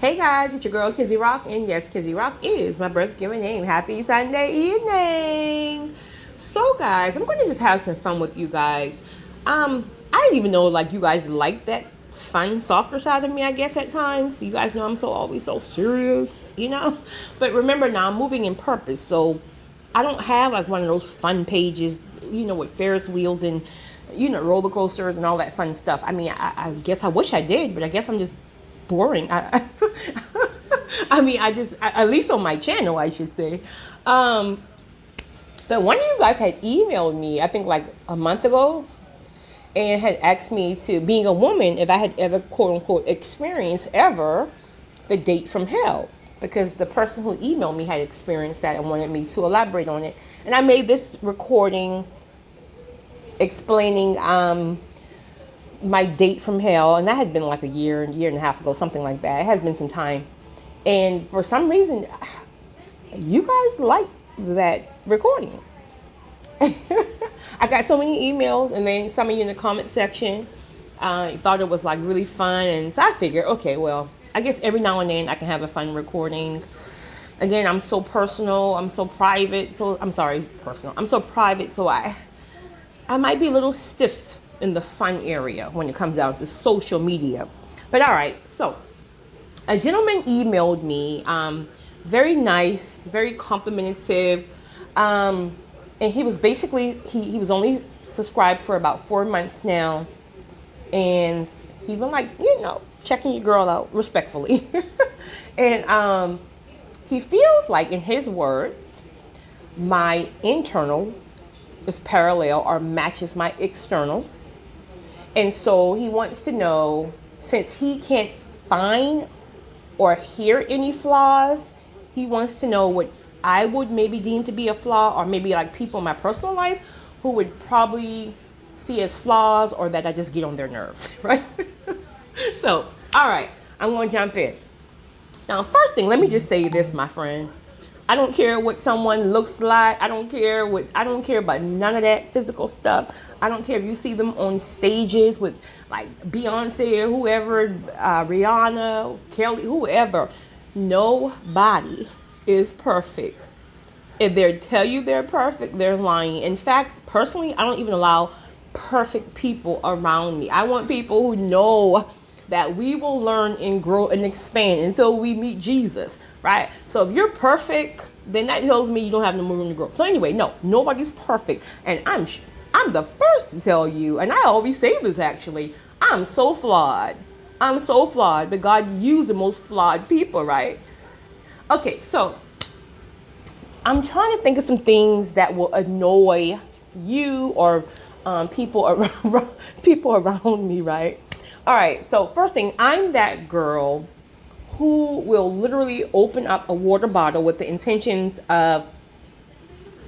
Hey guys, it's your girl Kizzy Rock, and yes, Kizzy Rock is my birth given name. Happy Sunday evening. So guys, I'm going to just have some fun with you guys. I didn't even know like you guys like that fun, softer side of me, I guess at times. You guys know I'm always so serious, But remember now, I'm moving in purpose, so I don't have like one of those fun pages, with Ferris wheels and roller coasters and all that fun stuff. I mean, I guess I wish I did, but I guess I'm just boring. At least on my channel, I should say. But one of you guys had emailed me, I think like a month ago, and had asked me to, being a woman, if I had ever, quote unquote, experienced ever the date from hell. Because the person who emailed me had experienced that and wanted me to elaborate on it. And I made this recording explaining my date from hell, and that had been like a year and a half ago, something like that. It has been some time, and for some reason you guys like that recording. I got so many emails, and then some of you in the comment section thought it was like really fun, and so I figured, okay, well, I guess every now and then I can have a fun recording. Again, I'm so personal, I'm so private, I'm so private, so I might be a little stiff in the fun area when it comes down to social media. But all right, so a gentleman emailed me, very nice, very complimentary, and he was basically, he was only subscribed for about 4 months now, and he been like, checking your girl out respectfully. And he feels like, in his words, my internal is parallel or matches my external. And so he wants to know, since he can't find or hear any flaws, he wants to know what I would maybe deem to be a flaw, or maybe like people in my personal life who would probably see as flaws, or that I just get on their nerves, right? So, all right, I'm going to jump in. Now, first thing, let me just say this, my friend. I don't care what someone looks like. I don't care about none of that physical stuff. I don't care if you see them on stages with like Beyonce or whoever, Rihanna, Kelly, whoever. Nobody is perfect. If they tell you they're perfect, they're lying. In fact, personally, I don't even allow perfect people around me. I want people who know that we will learn and grow and expand until we meet Jesus, right? So if you're perfect, then that tells me you don't have no more room to grow. So anyway, no, nobody's perfect. And I'm the first to tell you, and I always say this actually, I'm so flawed. I'm so flawed, but God used the most flawed people, right? Okay, so I'm trying to think of some things that will annoy you or people around me, right? All right, so first thing, I'm that girl who will literally open up a water bottle with the intentions of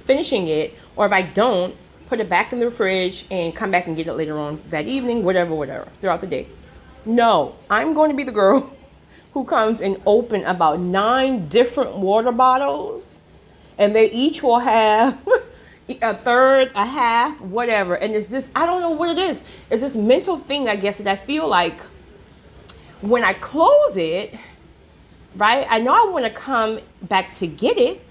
finishing it, or if I don't, put it back in the fridge and come back and get it later on that evening, whatever, throughout the day. No, I'm going to be the girl who comes and open about 9 different water bottles, and they each will have a third, a half, whatever. And it's this, I don't know what it is. It's this mental thing, I guess, that I feel like when I close it, right, I know I want to come back to get it,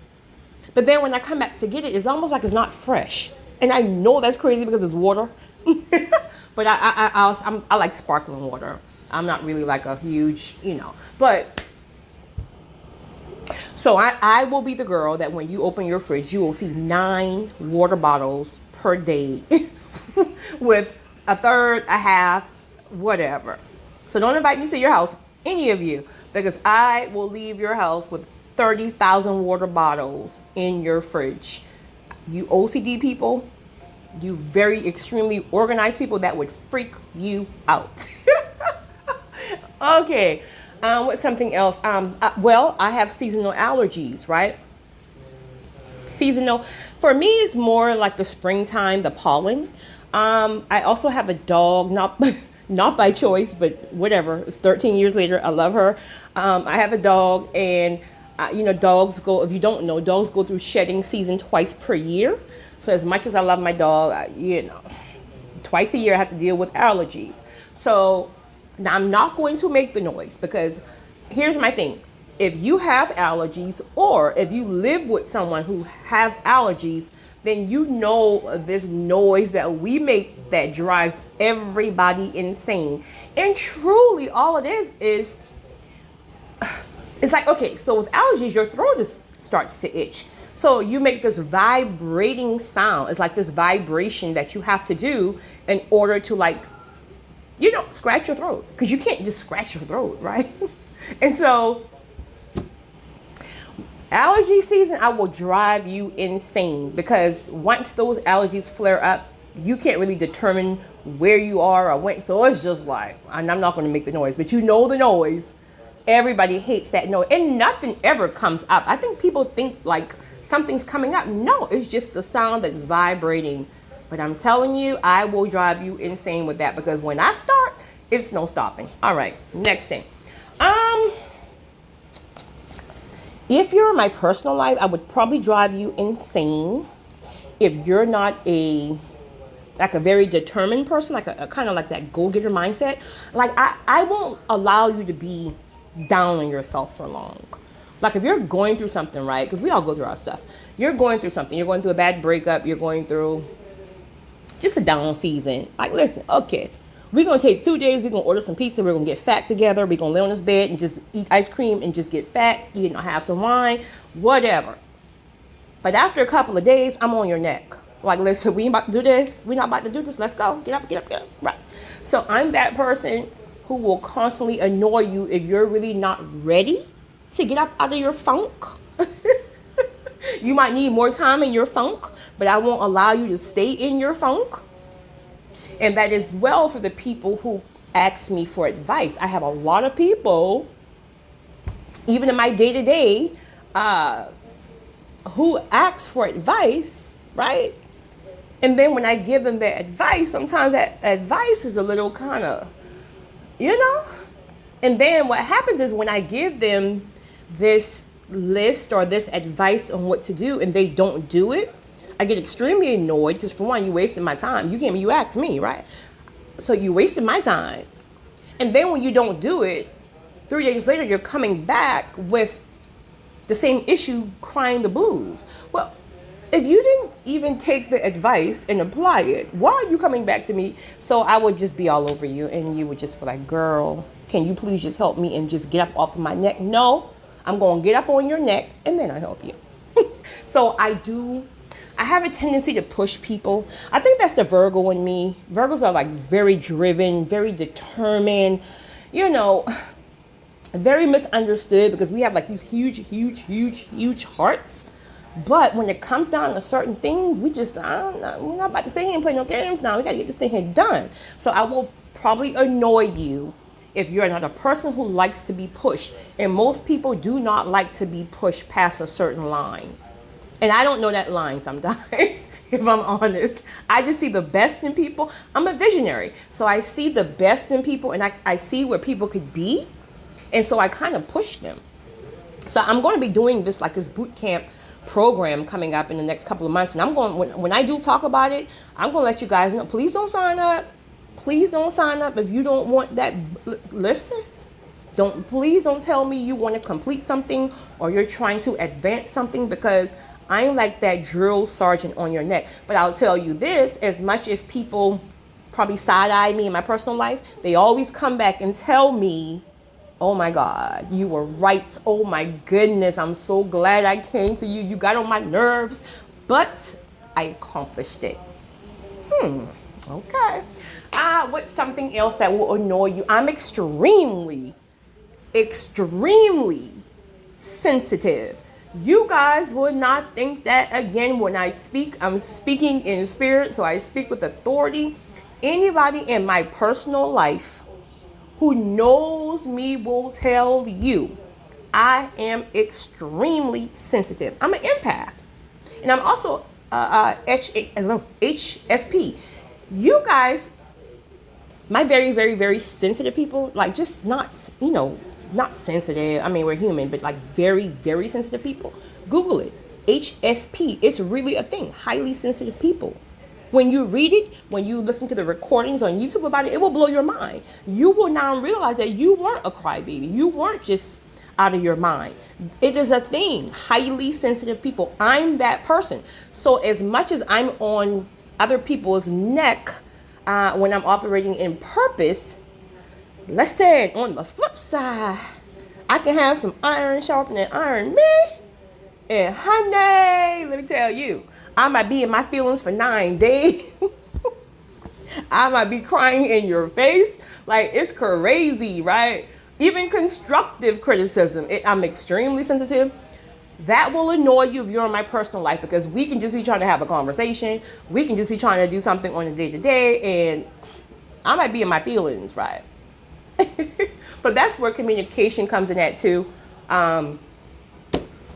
but then when I come back to get it, it's almost like it's not fresh. And I know that's crazy because it's water. But I like sparkling water. I'm not really like a huge, but so I will be the girl that when you open your fridge, you will see 9 water bottles per day with a third, a half, whatever. So don't invite me to your house, any of you, because I will leave your house with 30,000 water bottles in your fridge. You OCD people, you very extremely organized people, that would freak you out. Okay. What's something else? Well, I have seasonal allergies, right? Seasonal. For me, it's more like the springtime, the pollen. I also have a dog, not by choice, but whatever. It's 13 years later. I love her. I have a dog, and dogs go, if you don't know, dogs go through shedding season twice per year. So as much as I love my dog, twice a year I have to deal with allergies. So now I'm not going to make the noise because here's my thing. If you have allergies, or if you live with someone who have allergies, then you know this noise that we make that drives everybody insane. And truly all it is it's like, okay, so with allergies, your throat starts to itch. So you make this vibrating sound. It's like this vibration that you have to do in order to, like, scratch your throat. Because you can't just scratch your throat, right? And so allergy season, I will drive you insane, because once those allergies flare up, you can't really determine where you are or when. So it's just like, and I'm not going to make the noise, but the noise. Everybody hates that noise, and nothing ever comes up. I think people think like something's coming up. No, it's just the sound that's vibrating. But I'm telling you, I will drive you insane with that, because when I start, it's no stopping. All right, next thing. If you're in my personal life, I would probably drive you insane if you're not a very determined person, like a kind of like that go-getter mindset. Like I won't allow you to be down on yourself for long. Like if you're going through something, right? Because we all go through our stuff. You're going through something. You're going through a bad breakup. You're going through just a down season. Like, listen, okay, we're going to take 2 days. We're going to order some pizza. We're going to get fat together. We're going to lay on this bed and just eat ice cream and just get fat, have some wine, whatever. But after a couple of days, I'm on your neck. Like, listen, we ain't about to do this. We're not about to do this. Let's go. Get up. Right. So I'm that person who will constantly annoy you if you're really not ready to get up out of your funk. You might need more time in your funk, but I won't allow you to stay in your funk. And that is well for the people who ask me for advice. I have a lot of people, even in my day-to-day, who ask for advice, right? And then when I give them that advice, sometimes that advice is a little kind of, And then what happens is when I give them this list or this advice on what to do and they don't do it, I get extremely annoyed, because for one, you wasted my time. You asked me, right? So you wasted my time. And then when you don't do it, 3 days later, you're coming back with the same issue, crying the blues. Well, if you didn't even take the advice and apply it, why are you coming back to me? So I would just be all over you, and you would just be like, girl, can you please just help me and just get up off of my neck? No, I'm going to get up on your neck, and then I help you. So I have a tendency to push people. I think that's the Virgo in me. Virgos are like very driven, very determined, very misunderstood, because we have like these huge hearts. But when it comes down to certain things, we're not about to sit here and play no games now. We got to get this thing here done. So I will probably annoy you if you're not a person who likes to be pushed. And most people do not like to be pushed past a certain line. And I don't know that line sometimes, if I'm honest. I just see the best in people. I'm a visionary. So I see the best in people, and I see where people could be. And so I kind of push them. So I'm going to be doing this boot camp program coming up in the next couple of months. And I'm going, when I do talk about it, I'm going to let you guys know, please don't sign up. Please don't sign up if you don't want that. Listen, please don't tell me you want to complete something or you're trying to advance something, because I'm like that drill sergeant on your neck. But I'll tell you this, as much as people probably side-eye me in my personal life, they always come back and tell me, oh my God, you were right. Oh my goodness, I'm so glad I came to you. You got on my nerves, but I accomplished it. Okay. What's something else that will annoy you? I'm extremely sensitive. You guys would not think that. Again, when I speak, I'm speaking in spirit, so I speak with authority. Anybody in my personal life who knows me will tell you I am extremely sensitive. I'm an empath. And I'm also HSP. You guys, my very, very, very sensitive people, like just not sensitive. I mean, we're human, but like very, very sensitive people. Google it. HSP. It's really a thing. Highly sensitive people. When you read it, when you listen to the recordings on YouTube about it, it will blow your mind. You will now realize that you weren't a crybaby. You weren't just out of your mind. It is a thing. Highly sensitive people. I'm that person. So as much as I'm on other people's neck when I'm operating in purpose, let's say on the flip side, I can have some iron sharpening iron, me. And honey, let me tell you, I might be in my feelings for 9 days. I might be crying in your face. Like, it's crazy, right? Even constructive criticism, I'm extremely sensitive. That will annoy you if you're in my personal life, because we can just be trying to have a conversation. We can just be trying to do something on a day-to-day, and I might be in my feelings, right? But that's where communication comes in at too.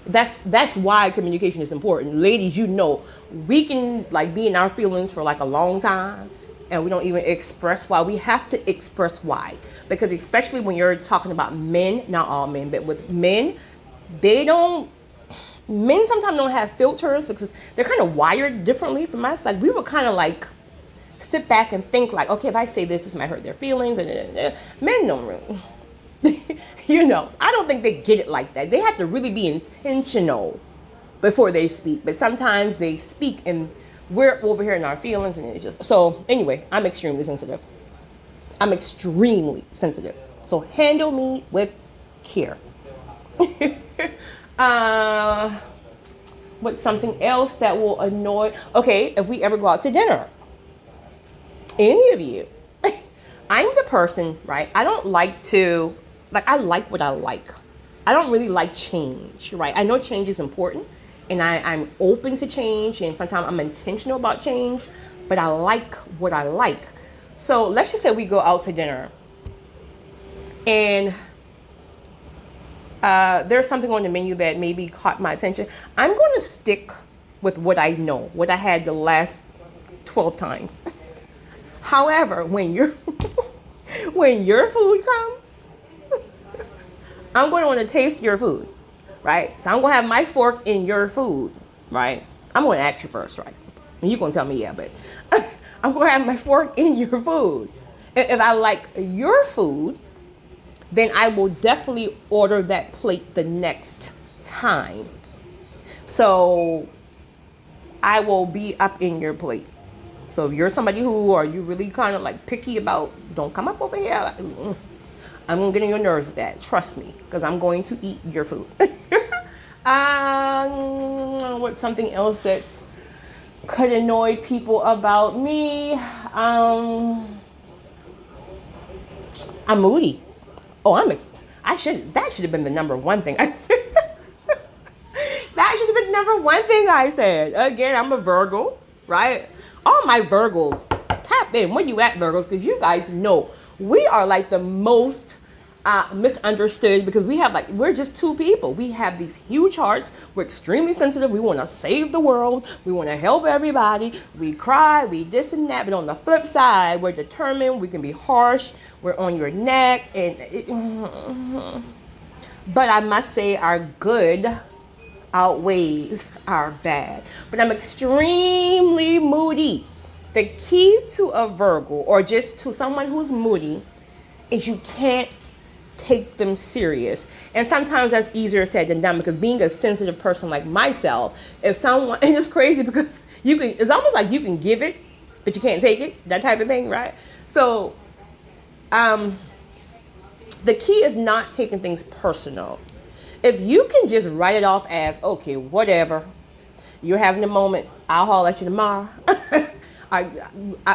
That's why communication is important. Ladies, you know, we can like be in our feelings for like a long time and we don't even express why. We have to express why. Because especially when you're talking about men, not all men, but with men, men sometimes don't have filters because they're kind of wired differently from us. Like, we would kind of like sit back and think like, okay, if I say this might hurt their feelings. And men don't really. You know, I don't think they get it like that. They have to really be intentional before they speak. But sometimes they speak and we're over here in our feelings, and it's just so. Anyway, I'm extremely sensitive. So handle me with care. What's something else that will annoy? Okay, if we ever go out to dinner, any of you, I'm the person, right? I don't like to, I like what I like. I don't really like change, right? I know change is important, and I'm open to change, and sometimes I'm intentional about change, but I like what I like. So let's just say we go out to dinner, and there's something on the menu that maybe caught my attention. I'm going to stick with what I know, what I had the last 12 times. However, when your food comes, I'm going to want to taste your food, right? So I'm going to have my fork in your food, right? I'm going to ask you first, right? And you're going to tell me, yeah, but I'm going to have my fork in your food. If I like your food, then I will definitely order that plate the next time. So I will be up in your plate. So if you're somebody who are you really kind of like picky about, don't come up over here. I'm going to get on your nerves with that. Trust me, because I'm going to eat your food. What's something else that's could annoy people about me? I'm moody. Oh, that should have been the number one thing I said. That should have been the number one thing I said. Again, I'm a Virgo, right? All my Virgos, tap in. Where you at, Virgos? Because you guys know we are like the most misunderstood, because we're just two people. We have these huge hearts. We're extremely sensitive. We want to save the world. We want to help everybody. We cry. We this and that. But on the flip side, we're determined. We can be harsh. We're on your neck. But I must say our good outweighs our bad. But I'm extremely moody. The key to a Virgo, or just to someone who's moody, is you can't take them serious. And sometimes that's easier said than done, because being a sensitive person like myself, if someone, and it's crazy because it's almost like you can give it, but you can't take it, that type of thing, right? So, the key is not taking things personal. If you can just write it off as, okay, whatever, you're having a moment, I'll holler at you tomorrow.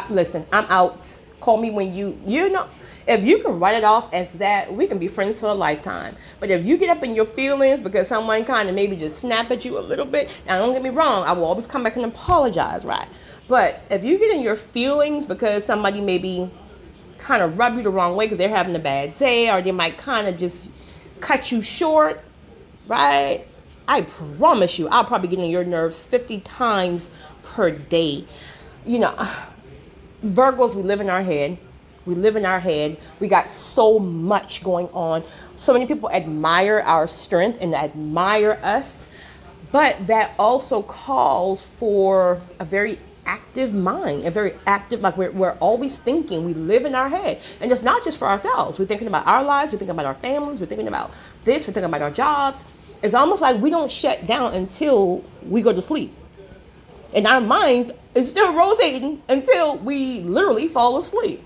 Listen, I'm out. Call me when you know. If you can write it off as that, we can be friends for a lifetime. But if you get up in your feelings because someone kind of maybe just snap at you a little bit, now don't get me wrong, I will always come back and apologize, right? But if you get in your feelings because somebody maybe kind of rub you the wrong way because they're having a bad day, or they might kind of just cut you short, right? I promise you, I'll probably get on your nerves 50 times per day. You know, Virgos, we live in our head. We got so much going on. So many people admire our strength and admire us. But that also calls for a very active mind, a very active, like we're always thinking. We live in our head. And it's not just for ourselves. We're thinking about our lives. We're thinking about our families. We're thinking about this. We're thinking about our jobs. It's almost like we don't shut down until we go to sleep. And our minds is still rotating until we literally fall asleep.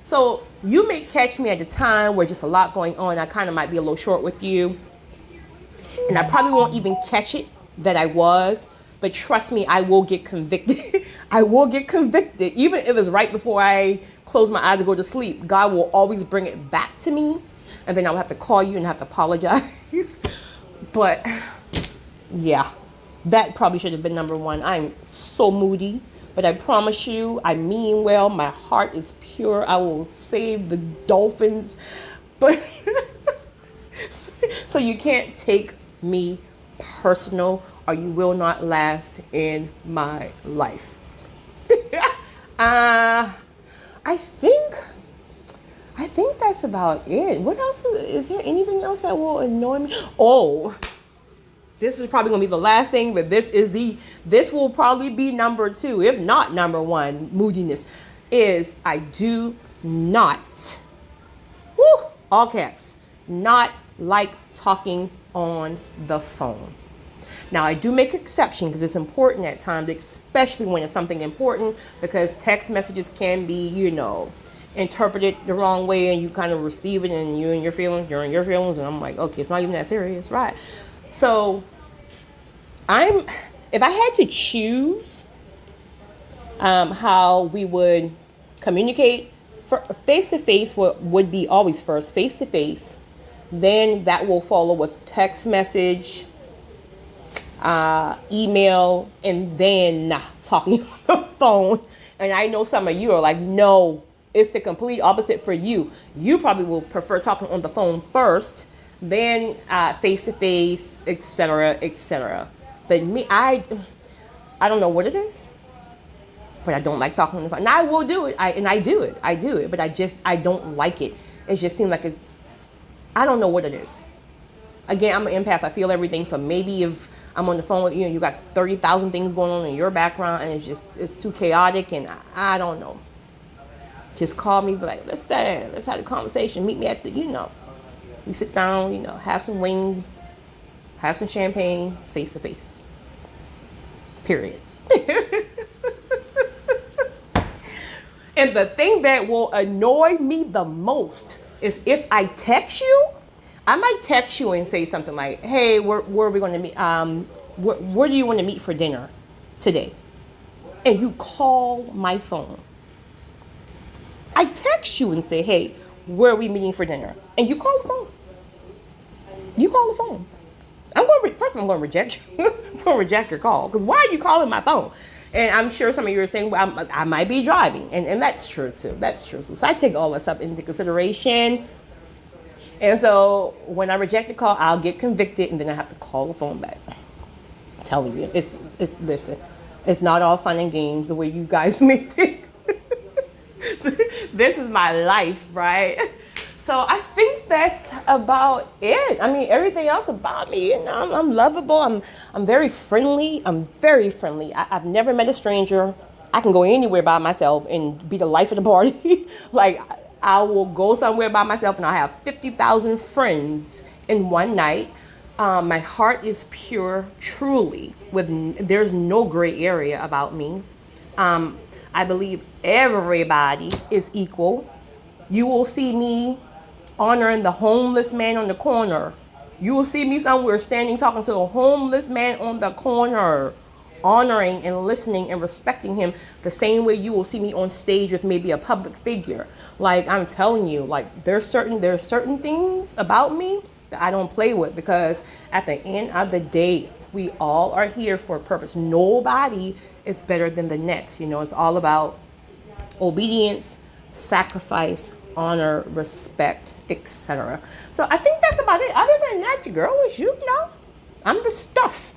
So you may catch me at a time where just a lot going on. I kind of might be a little short with you. And I probably won't even catch it that I was. But trust me, I will get convicted. I will get convicted. Even if it's right before I close my eyes to go to sleep, God will always bring it back to me. And then I'll have to call you and have to apologize. But yeah, that probably should have been number one. I'm so moody. But I promise you, I mean well. My heart is pure. I will save the dolphins. But so you can't take me personal, or you will not last in my life. I think that's about it. What else? Is there anything else that will annoy me? Oh, this is probably gonna be the last thing, but this will probably be number 2, if not number 1. Moodiness is I do not, all caps, not like talking on the phone. Now, I do make exception because it's important at times, especially when it's something important, because text messages can be, interpreted the wrong way, and you kind of receive it, and you're in your feelings, and I'm like, okay, it's not even that serious, right? So, if I had to choose how we would communicate, face-to-face would be always first, face-to-face, then that will follow with text message, email, and then talking on the phone. And I know some of you are like, no, it's the complete opposite for you. You probably will prefer talking on the phone first, then face-to-face, etc., etc. But me, I don't know what it is, but I don't like talking on the phone. And I will do it, I do it, but I don't like it. It just seems like I don't know what it is. Again, I'm an empath. I feel everything. So maybe if I'm on the phone with you and you got 30,000 things going on in your background and it's too chaotic, and I don't know. Just call me, be like, let's have a conversation. Meet me at we sit down, have some wings, have some champagne, face to face. Period. And the thing that will annoy me the most is if I text you. I might text you and say something like, hey, where are we going to meet? Where do you want to meet for dinner today? And you call my phone. I text you and say, hey, where are we meeting for dinner? And you call the phone. You call the phone. I'm going to reject you. I'm going to reject your call. Because why are you calling my phone? And I'm sure some of you are saying, well, I might be driving. And that's true, too. That's true. So I take all this up into consideration. And so when I reject the call, I'll get convicted, and then I have to call the phone back. I'm telling you, listen, it's not all fun and games the way you guys may think. This is my life, right? So I think that's about it. I mean, everything else about me, I'm lovable. I'm very friendly. I've never met a stranger. I can go anywhere by myself and be the life of the party. Like, I will go somewhere by myself and I'll have 50,000 friends in one night. My heart is pure, truly. There's no gray area about me. I believe everybody is equal. You will see me honoring the homeless man on the corner. You will see me somewhere standing talking to a homeless man on the corner, honoring and listening and respecting him the same way you will see me on stage with maybe a public figure. Like, I'm telling you, like, there's certain things about me that I don't play with, because at the end of the day, we all are here for a purpose. Nobody is better than the next. It's all about obedience, sacrifice, honor, respect, etc. So I think that's about it. Other than that, your girl is I'm the stuff.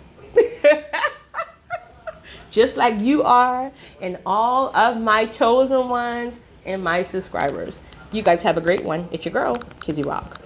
Just like you are, and all of my chosen ones and my subscribers. You guys have a great one. It's your girl, Kizzy Rock.